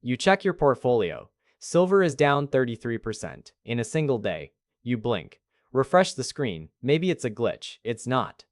You check your portfolio. Silver is down 33% in a single day. You blink. Refresh the screen. Maybe it's a glitch. It's not.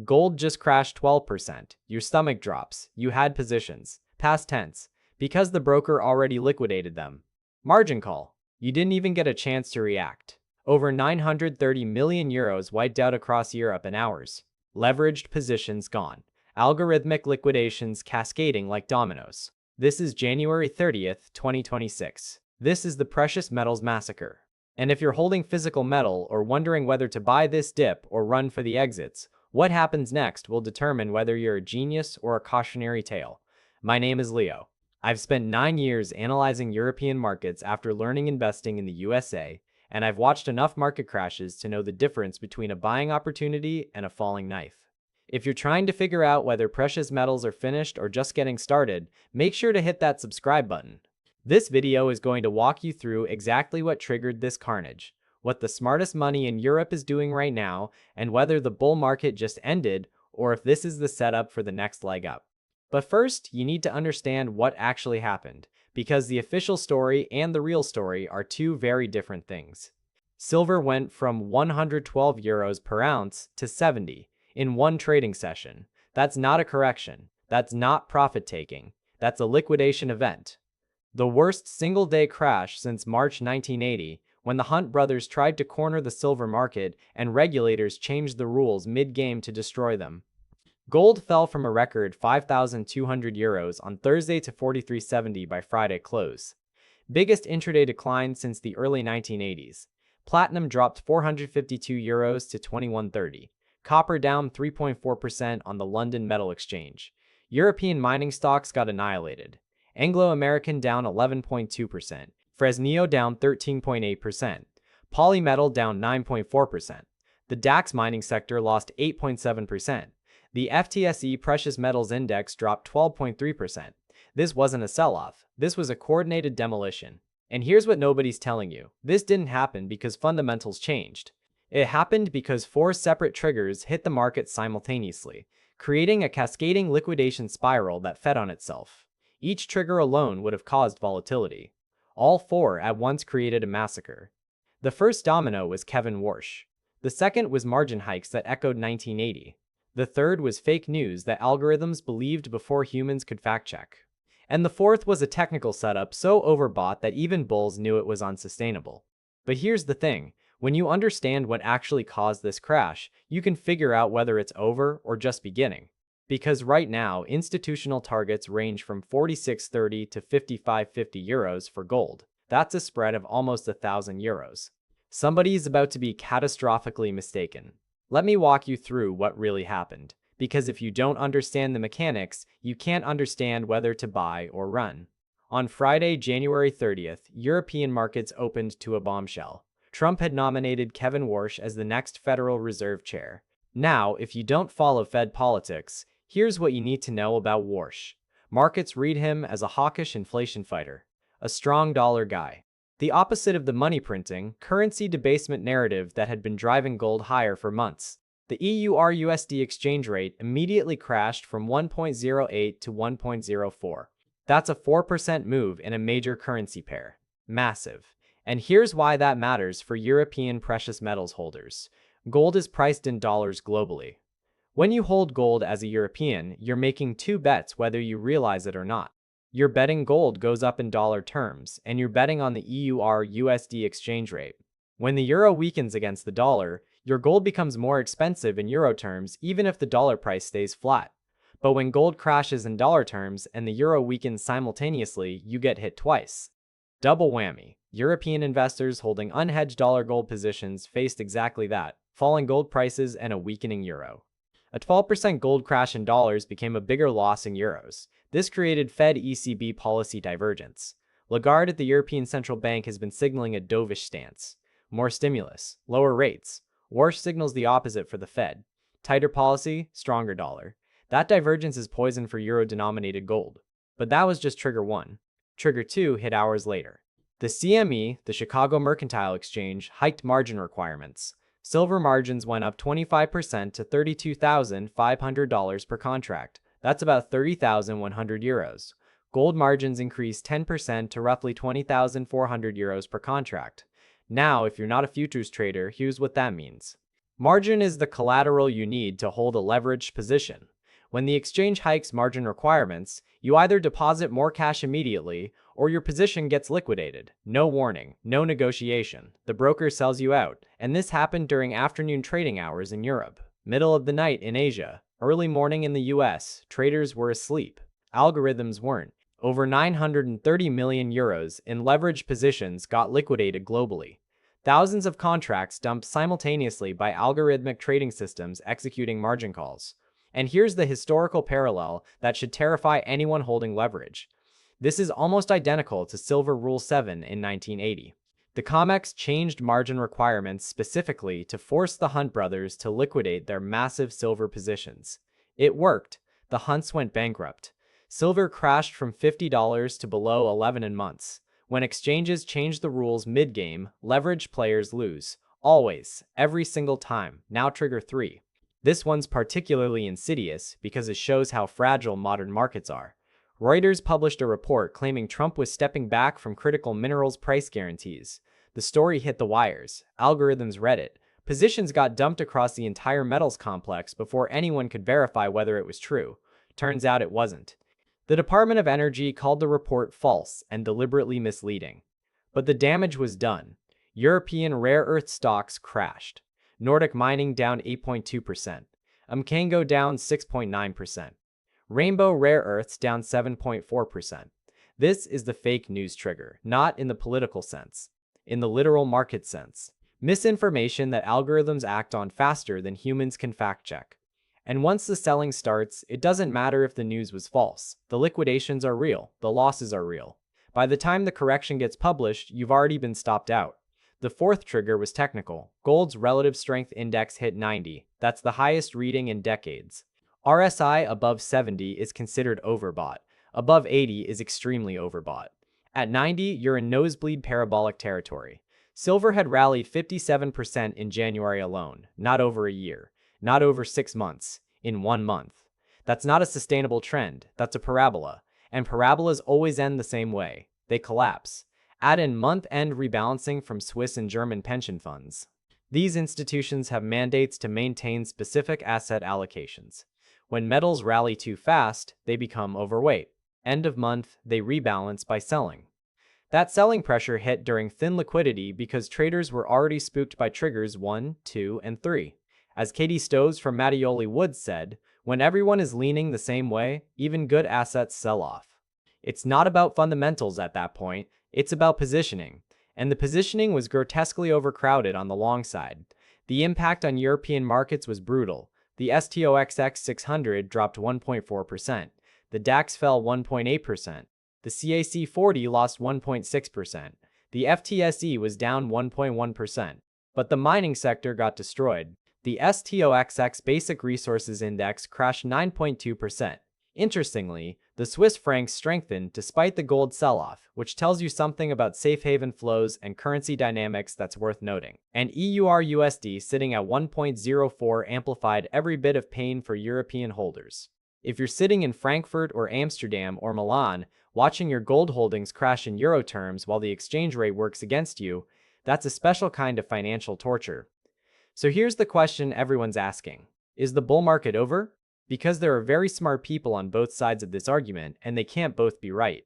Gold just crashed 12%. Your stomach drops. You had positions. Past tense. Because the broker already liquidated them. Margin call. You didn't even get a chance to react. Over 930 million euros wiped out across Europe in hours. Leveraged positions gone. Algorithmic liquidations cascading like dominoes. This is January 30th, 2026. This is the precious metals massacre. And if you're holding physical metal or wondering whether to buy this dip or run for the exits, what happens next will determine whether you're a genius or a cautionary tale. My name is Leo. I've spent 9 years analyzing European markets after learning investing in the USA, and I've watched enough market crashes to know the difference between a buying opportunity and a falling knife. If you're trying to figure out whether precious metals are finished or just getting started, make sure to hit that subscribe button. This video is going to walk you through exactly what triggered this carnage, what the smartest money in Europe is doing right now, and whether the bull market just ended or if this is the setup for the next leg up. But first, you need to understand what actually happened, because the official story and the real story are two very different things. Silver went from 112 euros per ounce to 70 in one trading session. That's not a correction. That's not profit taking. That's a liquidation event. The worst single-day crash since March 1980, when the Hunt brothers tried to corner the silver market and regulators changed the rules mid-game to destroy them. Gold fell from a record 5,200 euros on Thursday to 43.70 by Friday close. Biggest intraday decline since the early 1980s. Platinum dropped 452 euros to 21.30. Copper down 3.4% on the London Metal Exchange. European mining stocks got annihilated. Anglo-American down 11.2%. Fresnillo down 13.8%. Polymetal down 9.4%. The DAX mining sector lost 8.7%. The FTSE Precious Metals Index dropped 12.3%. This wasn't a sell-off. This was a coordinated demolition. And here's what nobody's telling you. This didn't happen because fundamentals changed. It happened because 4 separate triggers hit the market simultaneously, creating a cascading liquidation spiral that fed on itself. Each trigger alone would have caused volatility. All 4 at once created a massacre. The first domino was Kevin Warsh. The second was margin hikes that echoed 1980. The third was fake news that algorithms believed before humans could fact-check. And the fourth was a technical setup so overbought that even bulls knew it was unsustainable. But here's the thing. When you understand what actually caused this crash, you can figure out whether it's over or just beginning. Because right now, institutional targets range from 46.30 to 55.50 euros for gold. That's a spread of almost 1,000 euros. Somebody is about to be catastrophically mistaken. Let me walk you through what really happened. Because if you don't understand the mechanics, you can't understand whether to buy or run. On Friday, January 30th, European markets opened to a bombshell. Trump had nominated Kevin Warsh as the next Federal Reserve Chair. Now, if you don't follow Fed politics, here's what you need to know about Warsh. Markets read him as a hawkish inflation fighter, a strong dollar guy. The opposite of the money printing, currency debasement narrative that had been driving gold higher for months. The EUR-USD exchange rate immediately crashed from 1.08 to 1.04. That's a 4% move in a major currency pair. Massive. And here's why that matters for European precious metals holders. Gold is priced in dollars globally. When you hold gold as a European, you're making 2 bets whether you realize it or not. You're betting gold goes up in dollar terms, and you're betting on the EUR-USD exchange rate. When the euro weakens against the dollar, your gold becomes more expensive in euro terms even if the dollar price stays flat. But when gold crashes in dollar terms and the euro weakens simultaneously, you get hit twice. Double whammy. European investors holding unhedged dollar gold positions faced exactly that, falling gold prices and a weakening euro. A 12% gold crash in dollars became a bigger loss in euros. This created Fed ECB policy divergence. Lagarde at the European Central Bank has been signaling a dovish stance. More stimulus, lower rates. Warsh signals the opposite for the Fed. Tighter policy, stronger dollar. That divergence is poison for euro-denominated gold. But that was just trigger 1. Trigger 2 hit hours later. The CME, the Chicago Mercantile Exchange, hiked margin requirements. Silver margins went up 25% to $32,500 per contract. That's about 30,100 euros. Gold margins increased 10% to roughly 20,400 euros per contract. Now, if you're not a futures trader, here's what that means. Margin is the collateral you need to hold a leveraged position. When the exchange hikes margin requirements, you either deposit more cash immediately or your position gets liquidated. No warning, no negotiation. The broker sells you out, and this happened during afternoon trading hours in Europe, middle of the night in Asia, early morning in the US. Traders were asleep. Algorithms weren't. Over 930 million euros in leveraged positions got liquidated globally. Thousands of contracts dumped simultaneously by algorithmic trading systems executing margin calls. And here's the historical parallel that should terrify anyone holding leverage. This is almost identical to Silver Rule 7 in 1980. The COMEX changed margin requirements specifically to force the Hunt brothers to liquidate their massive silver positions. It worked. The Hunts went bankrupt. Silver crashed from $50 to below $11 in months. When exchanges change the rules mid-game, leveraged players lose. Always. Every single time. Now trigger 3. This one's particularly insidious because it shows how fragile modern markets are. Reuters published a report claiming Trump was stepping back from critical minerals price guarantees. The story hit the wires. Algorithms read it. Positions got dumped across the entire metals complex before anyone could verify whether it was true. Turns out it wasn't. The Department of Energy called the report false and deliberately misleading. But the damage was done. European rare earth stocks crashed. Nordic mining down 8.2%. Umkango down 6.9%. Rainbow rare earths down 7.4%. This is the fake news trigger, not in the political sense, in the literal market sense. Misinformation that algorithms act on faster than humans can fact check. And once the selling starts, it doesn't matter if the news was false. The liquidations are real. The losses are real. By the time the correction gets published, you've already been stopped out. The fourth trigger was technical. Gold's relative strength index hit 90. That's the highest reading in decades. RSI above 70 is considered overbought. Above 80 is extremely overbought. At 90, you're in nosebleed parabolic territory. Silver had rallied 57% in January alone, not over a year. Not over 6 months, in 1 month. That's not a sustainable trend, that's a parabola. And parabolas always end the same way. They collapse. Add in month-end rebalancing from Swiss and German pension funds. These institutions have mandates to maintain specific asset allocations. When metals rally too fast, they become overweight. End of month, they rebalance by selling. That selling pressure hit during thin liquidity because traders were already spooked by triggers 1, 2, and 3. As Katie Stoves from Mattioli Woods said, when everyone is leaning the same way, even good assets sell off. It's not about fundamentals at that point, it's about positioning. And the positioning was grotesquely overcrowded on the long side. The impact on European markets was brutal. The STOXX 600 dropped 1.4%. The DAX fell 1.8%. The CAC 40 lost 1.6%. The FTSE was down 1.1%. But the mining sector got destroyed. The STOXX Basic Resources Index crashed 9.2%. Interestingly, the Swiss franc strengthened despite the gold sell-off, which tells you something about safe haven flows and currency dynamics that's worth noting. And EUR/USD sitting at 1.04 amplified every bit of pain for European holders. If you're sitting in Frankfurt or Amsterdam or Milan, watching your gold holdings crash in euro terms while the exchange rate works against you, that's a special kind of financial torture. So here's the question everyone's asking. Is the bull market over? Because there are very smart people on both sides of this argument, and they can't both be right.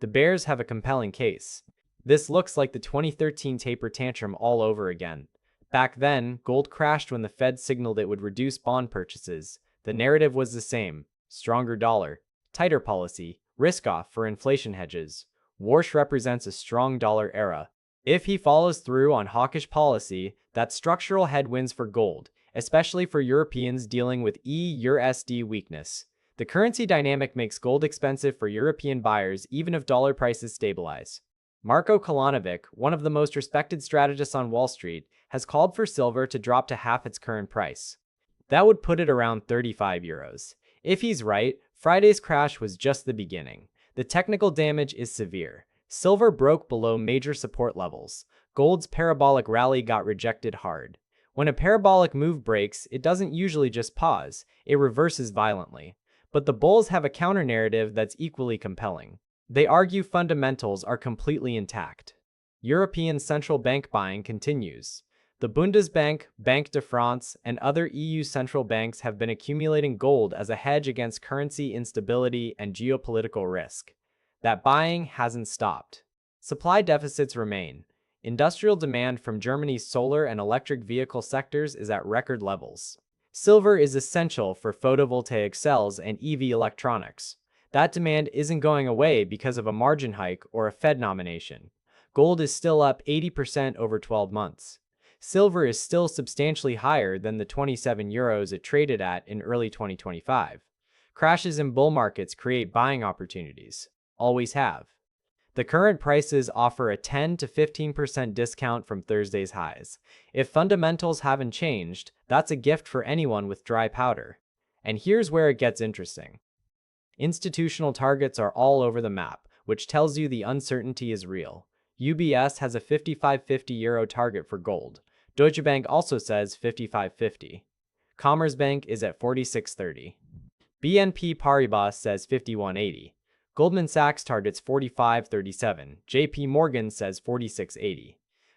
The bears have a compelling case. This looks like the 2013 taper tantrum all over again. Back then, gold crashed when the Fed signaled it would reduce bond purchases. The narrative was the same. Stronger dollar, tighter policy, risk off for inflation hedges. Warsh represents a strong dollar era. If he follows through on hawkish policy, that's structural headwinds for gold, especially for Europeans dealing with EUR/USD weakness. The currency dynamic makes gold expensive for European buyers even if dollar prices stabilize. Marko Kolanovic, one of the most respected strategists on Wall Street, has called for silver to drop to half its current price. That would put it around 35 euros. If he's right, Friday's crash was just the beginning. The technical damage is severe. Silver broke below major support levels. Gold's parabolic rally got rejected hard. When a parabolic move breaks, it doesn't usually just pause, it reverses violently. But the bulls have a counter-narrative that's equally compelling. They argue fundamentals are completely intact. European central bank buying continues. The Bundesbank, Banque de France, and other EU central banks have been accumulating gold as a hedge against currency instability and geopolitical risk. That buying hasn't stopped. Supply deficits remain. Industrial demand from Germany's solar and electric vehicle sectors is at record levels. Silver is essential for photovoltaic cells and EV electronics. That demand isn't going away because of a margin hike or a Fed nomination. Gold is still up 80% over 12 months. Silver is still substantially higher than the 27 euros it traded at in early 2025. Crashes in bull markets create buying opportunities. Always have. The current prices offer a 10 to 15% discount from Thursday's highs. If fundamentals haven't changed, that's a gift for anyone with dry powder. And here's where it gets interesting. Institutional targets are all over the map, which tells you the uncertainty is real. UBS has a 55.50 euro target for gold. Deutsche Bank also says 55.50. Commerzbank is at 46.30. BNP Paribas says 51.80. Goldman Sachs targets 45.37. JP Morgan says 46.80.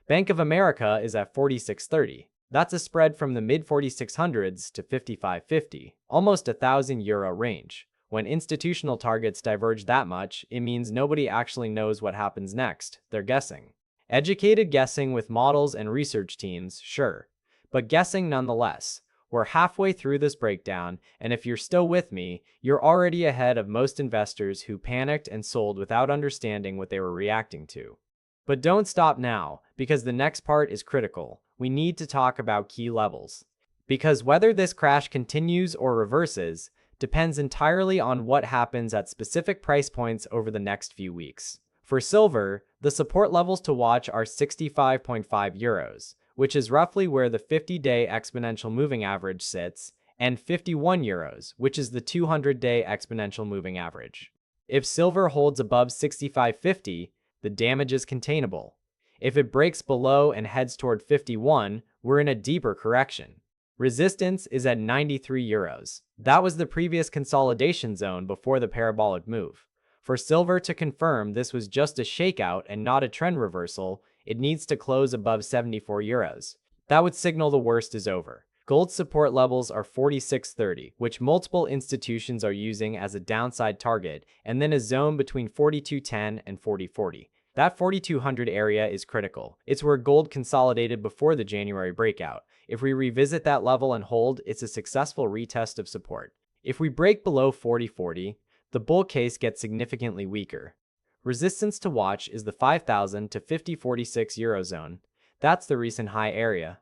Bank of America is at 46.30. That's a spread from the mid-4600s to 55.50, almost a €1,000 range. When institutional targets diverge that much, it means nobody actually knows what happens next. They're guessing. Educated guessing with models and research teams, sure. But guessing nonetheless. We're halfway through this breakdown, and if you're still with me, you're already ahead of most investors who panicked and sold without understanding what they were reacting to. But don't stop now, because the next part is critical. We need to talk about key levels. Because whether this crash continues or reverses depends entirely on what happens at specific price points over the next few weeks. For silver, the support levels to watch are 65.5 euros, which is roughly where the 50-day exponential moving average sits, and 51 euros, which is the 200-day exponential moving average. If silver holds above 65.50, the damage is containable. If it breaks below and heads toward 51, we're in a deeper correction. Resistance is at 93 euros. That was the previous consolidation zone before the parabolic move. For silver to confirm this was just a shakeout and not a trend reversal, it needs to close above 74 euros. That would signal the worst is over. Gold support levels are 46.30, which multiple institutions are using as a downside target, and then a zone between 42.10 and 40.40. That 4200 area is critical. It's where gold consolidated before the January breakout. If we revisit that level and hold, it's a successful retest of support. If we break below 40.40, the bull case gets significantly weaker. Resistance to watch is the 5,000 to 50.46 euro zone. That's the recent high area.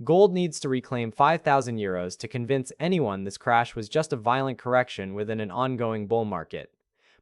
Gold needs to reclaim 5,000 euros to convince anyone this crash was just a violent correction within an ongoing bull market.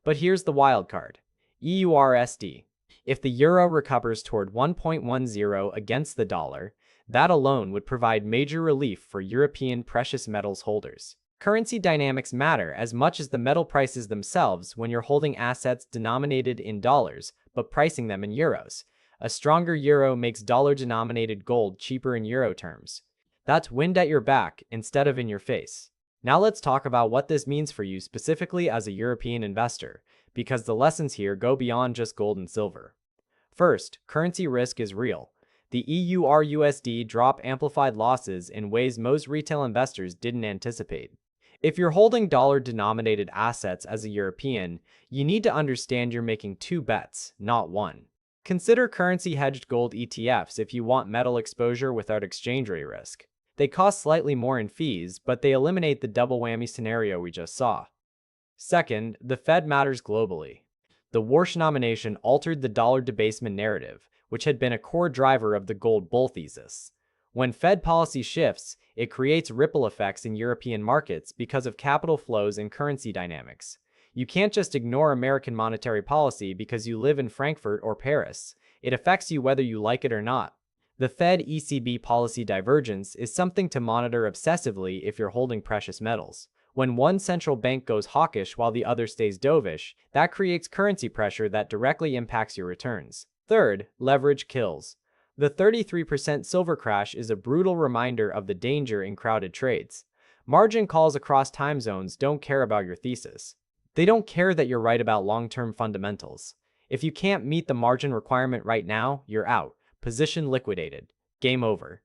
But here's the wild card. EURSD. If the euro recovers toward 1.10 against the dollar, that alone would provide major relief for European precious metals holders. Currency dynamics matter as much as the metal prices themselves when you're holding assets denominated in dollars, but pricing them in euros. A stronger euro makes dollar-denominated gold cheaper in euro terms. That's wind at your back instead of in your face. Now let's talk about what this means for you specifically as a European investor, because the lessons here go beyond just gold and silver. First, currency risk is real. The EURUSD drop amplified losses in ways most retail investors didn't anticipate. If you're holding dollar-denominated assets as a European, you need to understand you're making two bets, not one. Consider currency-hedged gold ETFs if you want metal exposure without exchange rate risk. They cost slightly more in fees, but they eliminate the double whammy scenario we just saw. Second, the Fed matters globally. The Warsh nomination altered the dollar debasement narrative, which had been a core driver of the gold bull thesis. When Fed policy shifts, it creates ripple effects in European markets because of capital flows and currency dynamics. You can't just ignore American monetary policy because you live in Frankfurt or Paris. It affects you whether you like it or not. The Fed-ECB policy divergence is something to monitor obsessively if you're holding precious metals. When one central bank goes hawkish while the other stays dovish, that creates currency pressure that directly impacts your returns. Third, leverage kills. The 33% silver crash is a brutal reminder of the danger in crowded trades. Margin calls across time zones don't care about your thesis. They don't care that you're right about long-term fundamentals. If you can't meet the margin requirement right now, you're out. Position liquidated. Game over.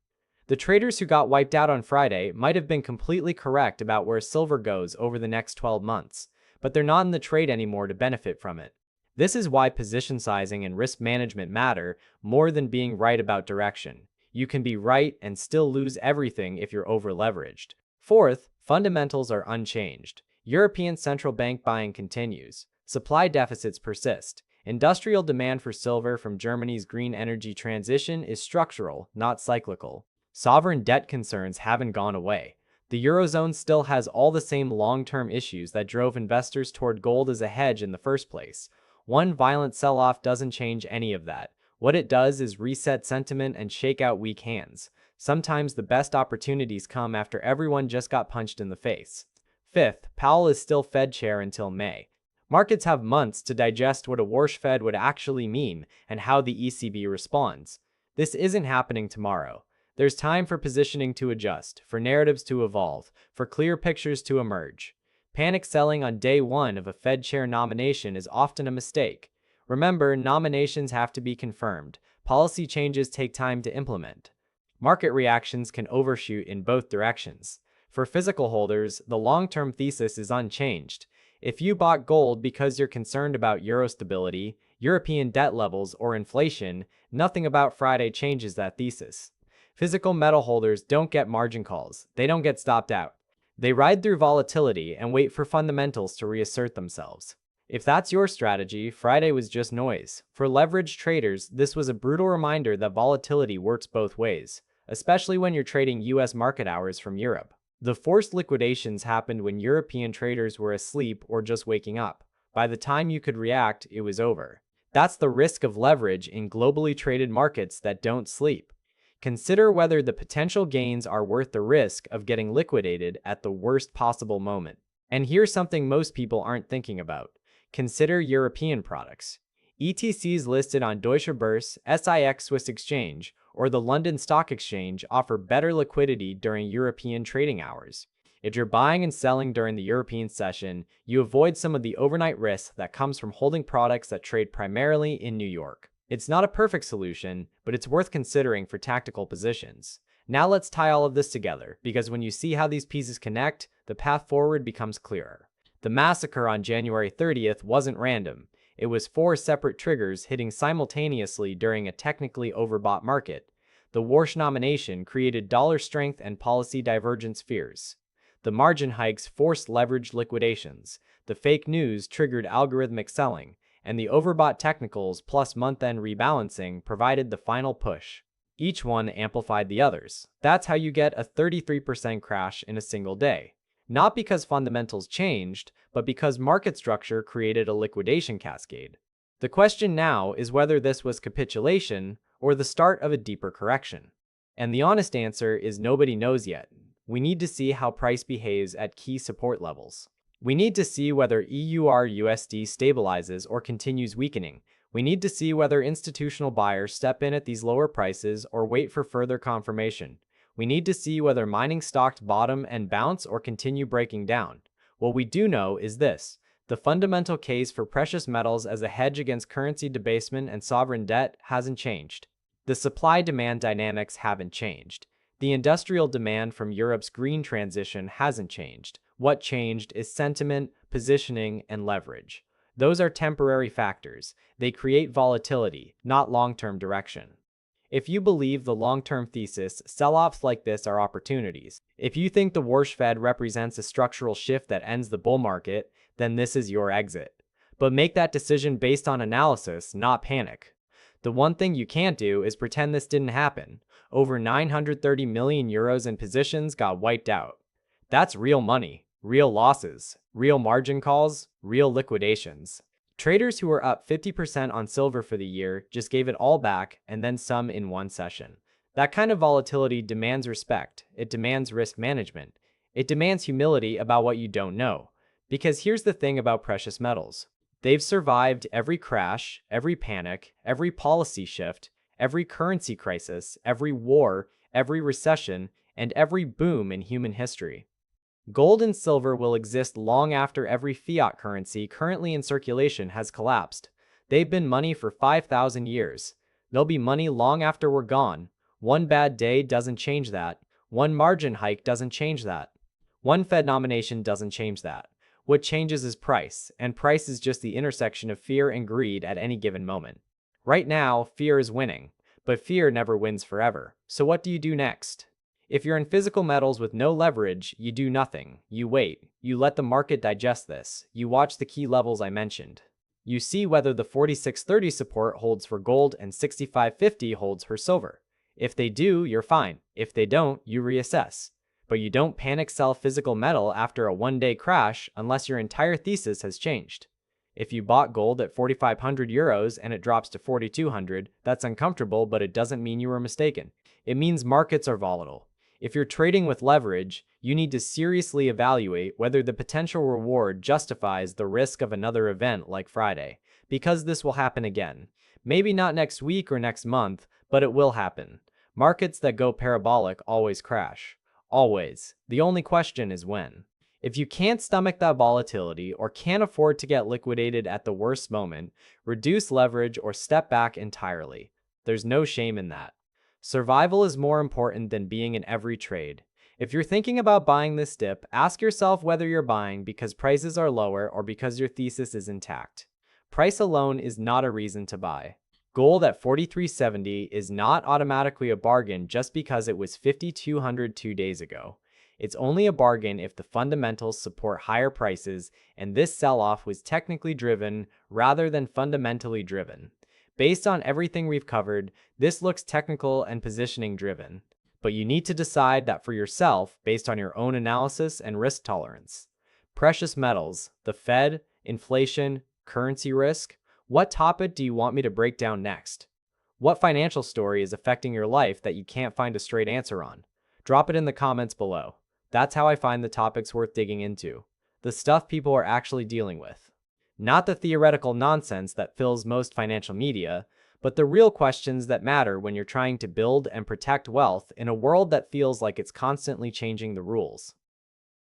The traders who got wiped out on Friday might have been completely correct about where silver goes over the next 12 months, but they're not in the trade anymore to benefit from it. This is why position sizing and risk management matter more than being right about direction. You can be right and still lose everything if you're over-leveraged. Fourth, fundamentals are unchanged. European central bank buying continues. Supply deficits persist. Industrial demand for silver from Germany's green energy transition is structural, not cyclical. Sovereign debt concerns haven't gone away. The Eurozone still has all the same long-term issues that drove investors toward gold as a hedge in the first place. One violent sell-off doesn't change any of that. What it does is reset sentiment and shake out weak hands. Sometimes the best opportunities come after everyone just got punched in the face. Fifth, Powell is still Fed chair until May. Markets have months to digest what a Warsh Fed would actually mean and how the ECB responds. This isn't happening tomorrow. There's time for positioning to adjust, for narratives to evolve, for clear pictures to emerge. Panic selling on day one of a Fed chair nomination is often a mistake. Remember, nominations have to be confirmed. Policy changes take time to implement. Market reactions can overshoot in both directions. For physical holders, the long-term thesis is unchanged. If you bought gold because you're concerned about euro stability, European debt levels, or inflation, nothing about Friday changes that thesis. Physical metal holders don't get margin calls. They don't get stopped out. They ride through volatility and wait for fundamentals to reassert themselves. If that's your strategy, Friday was just noise. For leveraged traders, this was a brutal reminder that volatility works both ways, especially when you're trading US market hours from Europe. The forced liquidations happened when European traders were asleep or just waking up. By the time you could react, it was over. That's the risk of leverage in globally traded markets that don't sleep. Consider whether the potential gains are worth the risk of getting liquidated at the worst possible moment. And here's something most people aren't thinking about. Consider European products. ETCs listed on Deutsche Börse, SIX Swiss Exchange, or the London Stock Exchange offer better liquidity during European trading hours. If you're buying and selling during the European session, you avoid some of the overnight risk that comes from holding products that trade primarily in New York. It's not a perfect solution, but it's worth considering for tactical positions. Now let's tie all of this together, because when you see how these pieces connect, the path forward becomes clearer. The massacre on January 30th wasn't random. It was 4 separate triggers hitting simultaneously during a technically overbought market. The Warsh nomination created dollar strength and policy divergence fears. The margin hikes forced leveraged liquidations. The fake news triggered algorithmic selling. And the overbought technicals plus month-end rebalancing provided the final push. Each one amplified the others. That's how you get a 33% crash in a single day. Not because fundamentals changed, but because market structure created a liquidation cascade. The question now is whether this was capitulation or the start of a deeper correction. And the honest answer is nobody knows yet. We need to see how price behaves at key support levels. We need to see whether EUR/USD stabilizes or continues weakening. We need to see whether institutional buyers step in at these lower prices or wait for further confirmation. We need to see whether mining stocks bottom and bounce or continue breaking down. What we do know is this: the fundamental case for precious metals as a hedge against currency debasement and sovereign debt hasn't changed. The supply-demand dynamics haven't changed. The industrial demand from Europe's green transition hasn't changed. What changed is sentiment, positioning, and leverage. Those are temporary factors. They create volatility, not long-term direction. If you believe the long-term thesis, sell-offs like this are opportunities. If you think the Warsh Fed represents a structural shift that ends the bull market, then this is your exit. But make that decision based on analysis, not panic. The one thing you can't do is pretend this didn't happen. Over 930 million euros in positions got wiped out. That's real money, real losses, real margin calls, real liquidations. Traders who were up 50% on silver for the year just gave it all back and then some in one session. That kind of volatility demands respect. It demands risk management. It demands humility about what you don't know. Because here's the thing about precious metals. They've survived every crash, every panic, every policy shift, every currency crisis, every war, every recession, and every boom in human history. Gold and silver will exist long after every fiat currency currently in circulation has collapsed. They've been money for 5,000 years. They'll be money long after we're gone. One bad day doesn't change that. One margin hike doesn't change that. One Fed nomination doesn't change that. What changes is price, and price is just the intersection of fear and greed at any given moment. Right now, fear is winning, but fear never wins forever. So what do you do next? If you're in physical metals with no leverage, you do nothing. You wait. You let the market digest this. You watch the key levels I mentioned. You see whether the 4630 support holds for gold and 6550 holds for silver. If they do, you're fine. If they don't, you reassess. But you don't panic sell physical metal after a one-day crash unless your entire thesis has changed. If you bought gold at 4,500 euros and it drops to 4,200, that's uncomfortable, but it doesn't mean you were mistaken. It means markets are volatile. If you're trading with leverage, you need to seriously evaluate whether the potential reward justifies the risk of another event like Friday, because this will happen again. Maybe not next week or next month, but it will happen. Markets that go parabolic always crash. Always. The only question is when. If you can't stomach that volatility or can't afford to get liquidated at the worst moment, reduce leverage or step back entirely. There's no shame in that. Survival is more important than being in every trade. If you're thinking about buying this dip, ask yourself whether you're buying because prices are lower or because your thesis is intact. Price alone is not a reason to buy. Gold at 4370 is not automatically a bargain just because it was 5,200 2 days ago. It's only a bargain if the fundamentals support higher prices and this sell-off was technically driven rather than fundamentally driven. Based on everything we've covered, this looks technical and positioning driven, but you need to decide that for yourself based on your own analysis and risk tolerance. Precious metals, the Fed, inflation, currency risk. What topic do you want me to break down next? What financial story is affecting your life that you can't find a straight answer on? Drop it in the comments below. That's how I find the topics worth digging into. The stuff people are actually dealing with. Not the theoretical nonsense that fills most financial media, but the real questions that matter when you're trying to build and protect wealth in a world that feels like it's constantly changing the rules.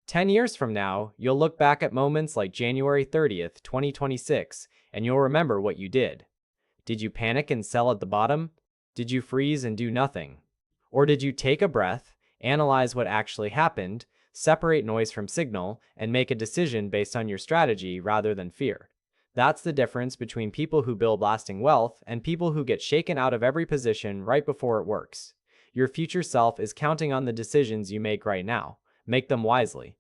10 years from now, you'll look back at moments like January 30th, 2026, and you'll remember what you did. Did you panic and sell at the bottom? Did you freeze and do nothing? Or did you take a breath, analyze what actually happened, separate noise from signal, and make a decision based on your strategy rather than fear? That's the difference between people who build lasting wealth and people who get shaken out of every position right before it works. Your future self is counting on the decisions you make right now. Make them wisely.